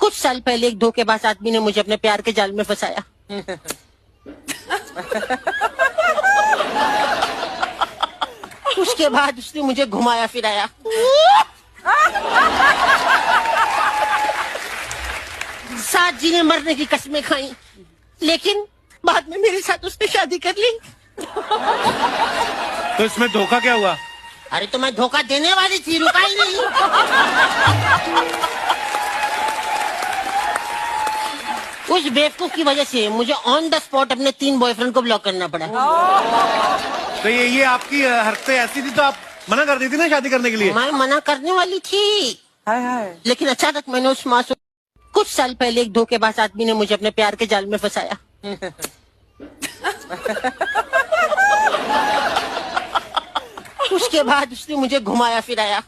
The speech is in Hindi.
कुछ साल पहले एक धोखेबाज आदमी ने मुझे अपने प्यार के जाल में फंसाया। उसके बाद उसने मुझे घुमाया फिराया। साथ जीने मरने की कसमें खाई, लेकिन बाद में मेरे साथ उसने शादी कर ली। तो इसमें धोखा क्या हुआ? अरे तो मैं धोखा देने वाली थी, रुका ही नहीं। उस बेवकूफ की वजह से मुझे ऑन द स्पॉट अपने 3 बॉयफ्रेंड को ब्लॉक करना पड़ा। तो ये आपकी हरकतें ऐसी थी तो आप मना कर दी थी ना शादी करने के लिए? मैं मना करने वाली थी, लेकिन अचानक मैंने उस मासूम, कुछ साल पहले एक धोखेबाज आदमी ने मुझे अपने प्यार के जाल में फंसाया। उसके बाद उसने मुझे घुमाया फिराया।